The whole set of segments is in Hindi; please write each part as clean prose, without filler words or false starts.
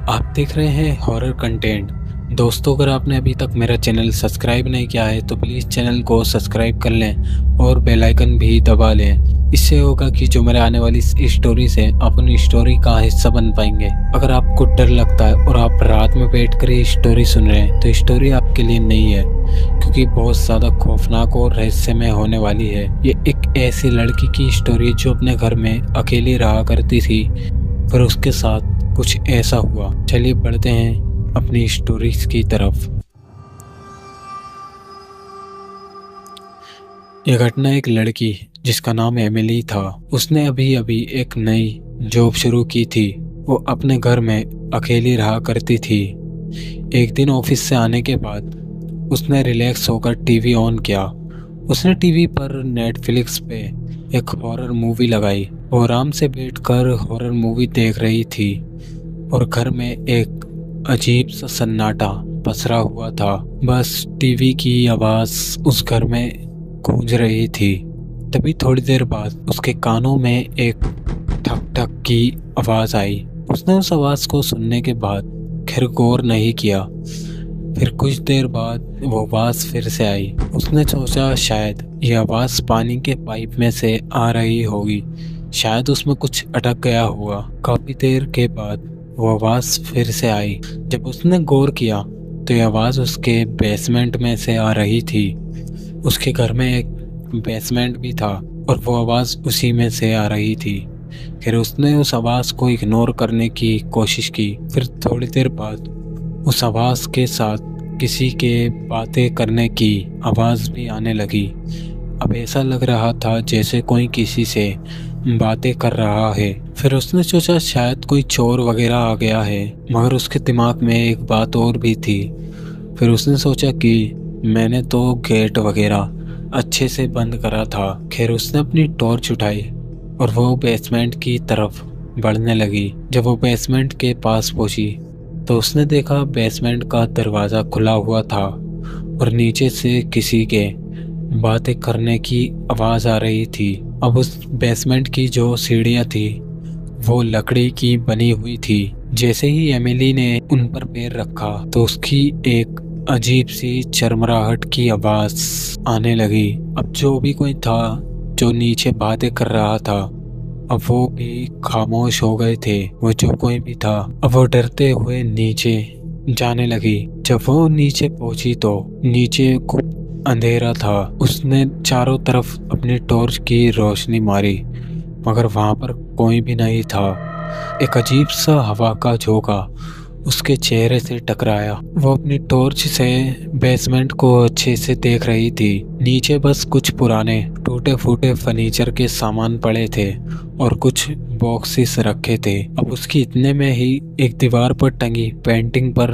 आप देख रहे हैं हॉरर कंटेंट। दोस्तों, अगर आपने अभी तक मेरा चैनल सब्सक्राइब नहीं किया है तो प्लीज़ चैनल को सब्सक्राइब कर लें और बेल आइकन भी दबा लें। इससे होगा कि जो मेरे आने वाली स्टोरी से अपनी स्टोरी का हिस्सा बन पाएंगे। अगर आपको डर लगता है और आप रात में बैठकर ही स्टोरी सुन रहे हैं तो स्टोरी आपके लिए नहीं है, क्योंकि बहुत ज़्यादा खौफनाक और रहस्यमय होने वाली है। ये एक ऐसी लड़की की स्टोरी जो अपने घर में अकेली रहा करती थी, फिर उसके साथ कुछ ऐसा हुआ। चलिए बढ़ते हैं अपनी स्टोरीज की तरफ। यह घटना एक लड़की जिसका नाम एमिली था। उसने अभी अभी एक नई जॉब शुरू की थी। वो अपने घर में अकेली रहा करती थी। एक दिन ऑफिस से आने के बाद उसने रिलैक्स होकर टीवी ऑन किया। उसने टीवी पर नेटफ्लिक्स पे एक हॉरर मूवी लगाई। वो आराम से बैठकर हॉरर मूवी देख रही थी और घर में एक अजीब सा सन्नाटा पसरा हुआ था। बस टीवी की आवाज़ उस घर में गूंज रही थी। तभी थोड़ी देर बाद उसके कानों में एक ठक ठक की आवाज़ आई। उसने उस आवाज़ को सुनने के बाद खैर गौर नहीं किया। फिर कुछ देर बाद वो आवाज़ फिर से आई। उसने सोचा शायद ये आवाज़ पानी के पाइप में से आ रही होगी, शायद उसमें कुछ अटक गया होगा। काफ़ी देर के बाद वो आवाज़ फिर से आई। जब उसने गौर किया तो ये आवाज़ उसके बेसमेंट में से आ रही थी। उसके घर में एक बेसमेंट भी था और वो आवाज़ उसी में से आ रही थी। फिर उसने उस आवाज़ को इग्नोर करने की कोशिश की। फिर थोड़ी देर बाद उस आवाज़ के साथ किसी के बातें करने की आवाज़ भी आने लगी। अब ऐसा लग रहा था जैसे कोई किसी से बातें कर रहा है। फिर उसने सोचा शायद कोई चोर वगैरह आ गया है, मगर उसके दिमाग में एक बात और भी थी। फिर उसने सोचा कि मैंने तो गेट वगैरह अच्छे से बंद करा था। खैर उसने अपनी टॉर्च उठाई और वो बेसमेंट की तरफ बढ़ने लगी। जब वो बेसमेंट के पास पहुंची तो उसने देखा बेसमेंट का दरवाज़ा खुला हुआ था और नीचे से किसी के बातें करने की आवाज़ आ रही थी। अब उस बेसमेंट की जो सीढ़ियाँ थी वो लकड़ी की बनी हुई थी। जैसे ही एमिली ने उन पर पैर रखा तो उसकी एक अजीब सी चरमराहट की आवाज़ आने लगी। अब जो भी कोई था जो नीचे बातें कर रहा था, अब वो भी खामोश हो गए थे। वो जो कोई भी था अब वो डरते हुए नीचे जाने लगी। जब वो नीचे पहुंची तो नीचे खूब अंधेरा था। उसने चारों तरफ अपनी टॉर्च की रोशनी मारी, मगर वहाँ पर कोई भी नहीं था। एक अजीब सा हवा का झोंका उसके चेहरे से टकराया। वो अपनी टॉर्च से बेसमेंट को अच्छे से देख रही थी। नीचे बस कुछ पुराने टूटे फूटे फर्नीचर के सामान पड़े थे और कुछ बॉक्सेस रखे थे। अब उसकी इतने में ही एक दीवार पर टंगी पेंटिंग पर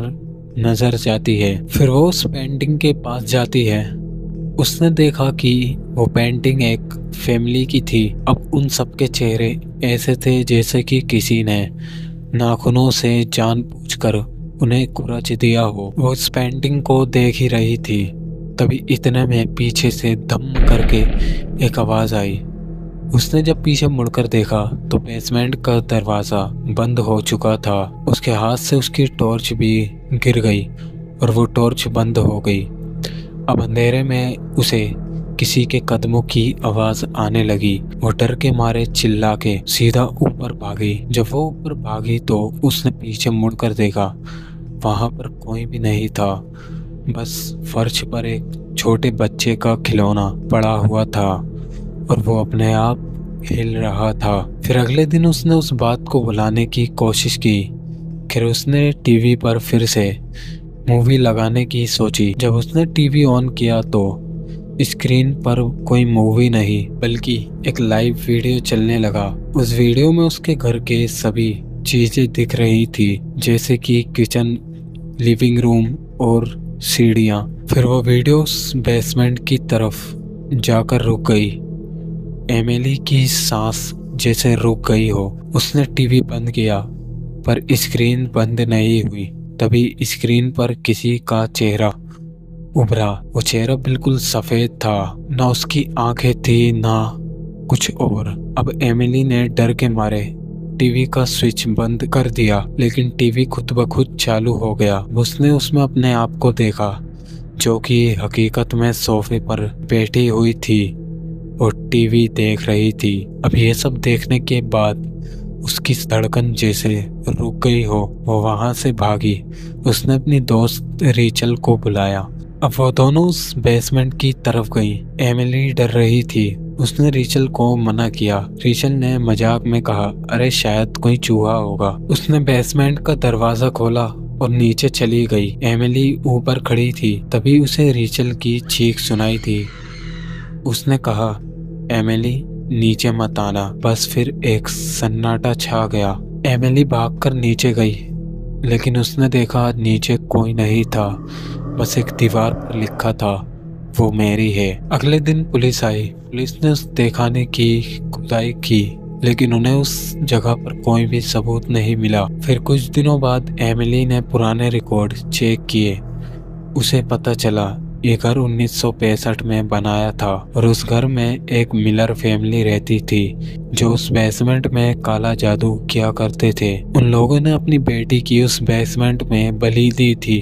नजर जाती है। फिर वो उस पेंटिंग के पास जाती है। उसने देखा कि वो पेंटिंग एक फैमिली की थी। अब उन सबके चेहरे ऐसे थे जैसे कि किसी ने नाखूनों से जानबूझकर उन्हें कुरच दिया हो। वो उस पेंटिंग को देख ही रही थी। तभी इतने में पीछे से धम करके एक आवाज़ आई। उसने जब पीछे मुड़कर देखा तो बेसमेंट का दरवाज़ा बंद हो चुका था। उसके हाथ से उसकी टॉर्च भी गिर गई और वो टॉर्च बंद हो गई। अब अंधेरे में उसे किसी के कदमों की आवाज़ आने लगी। वो डर के मारे चिल्ला के सीधा ऊपर भागी। जब वो ऊपर भागी तो उसने पीछे मुड़कर देखा, वहाँ पर कोई भी नहीं था। बस फर्श पर एक छोटे बच्चे का खिलौना पड़ा हुआ था और वो अपने आप हिल रहा था। फिर अगले दिन उसने उस बात को भुलाने की कोशिश की। फिर उसने टीवी पर फिर से मूवी लगाने की सोची। जब उसने टीवी ऑन किया तो स्क्रीन पर कोई मूवी नहीं बल्कि एक लाइव वीडियो चलने लगा। उस वीडियो में उसके घर के सभी चीजें दिख रही थी, जैसे कि किचन, लिविंग रूम और सीढ़ियाँ। फिर वो वीडियो उस बेसमेंट की तरफ जाकर रुक गई। एमिली की सांस जैसे रुक गई हो। उसने टीवी बंद किया पर स्क्रीन बंद नहीं हुई। तभी स्क्रीन पर किसी का चेहरा उभरा। वो चेहरा बिल्कुल सफेद था, ना उसकी आंखें थी ना कुछ और। अब एमिली ने डर के मारे टीवी का स्विच बंद कर दिया, लेकिन टीवी खुद ब खुद चालू हो गया। उसने उसमें अपने आप को देखा, जो कि हकीकत में सोफे पर बैठी हुई थी और टीवी देख रही थी। अब ये सब देखने के बाद उसकी धड़कन जैसे रुक गई हो, वो वहां से भागी। उसने अपनी दोस्त रीचल को बुलाया। अब वो दोनों उस बेसमेंट की तरफ गई। एमिली डर रही थी। उसने रीचल को मना किया। रीचल ने मजाक में कहा, अरे शायद कोई चूहा होगा। उसने बेसमेंट का दरवाजा खोला और नीचे चली गई। एमिली ऊपर खड़ी थी, तभी उसे रीचल की चीख सुनाई दी। उसने कहा, एमिली नीचे मत आना। बस फिर एक सन्नाटा छा गया। एमिली भागकर नीचे गई, लेकिन उसने देखा नीचे कोई नहीं था। बस एक दीवार पर लिखा था, वो मेरी है। अगले दिन पुलिस आई। पुलिस ने उस तहखाने की खुदाई की, लेकिन उन्हें उस जगह पर कोई भी सबूत नहीं मिला। फिर कुछ दिनों बाद एमिली ने पुराने रिकॉर्ड चेक किए। उसे पता चला ये घर 1965 में बनाया था और उस घर में एक मिलर फैमिली रहती थी, जो उस बेसमेंट में काला जादू किया करते थे। उन लोगों ने अपनी बेटी की उस बेसमेंट में बलि दी थी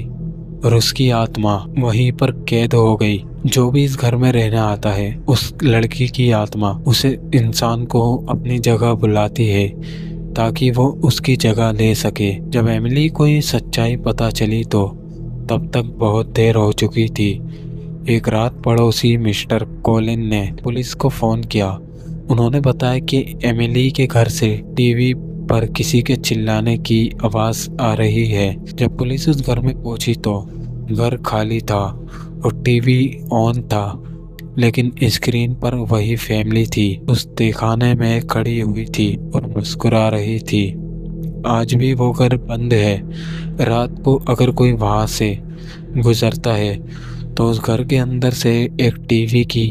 और उसकी आत्मा वहीं पर कैद हो गई। जो भी इस घर में रहने आता है, उस लड़की की आत्मा उसे इंसान को अपनी जगह बुलाती है, ताकि वो उसकी जगह ले सके। जब एमिली को ये सच्चाई पता चली तो तब तक बहुत देर हो चुकी थी। एक रात पड़ोसी मिस्टर कॉलिन ने पुलिस को फोन किया। उन्होंने बताया कि एमिली के घर से टीवी पर किसी के चिल्लाने की आवाज आ रही है। जब पुलिस उस घर में पहुंची तो घर खाली था और टीवी ऑन था, लेकिन स्क्रीन पर वही फैमिली थी। उस तहखाने में खड़ी हुई थी और मुस्कुरा रही थी। आज भी वो घर बंद है। रात को अगर कोई वहां से गुजरता है तो उस घर के अंदर से एक टीवी की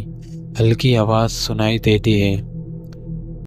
हल्की आवाज सुनाई देती है।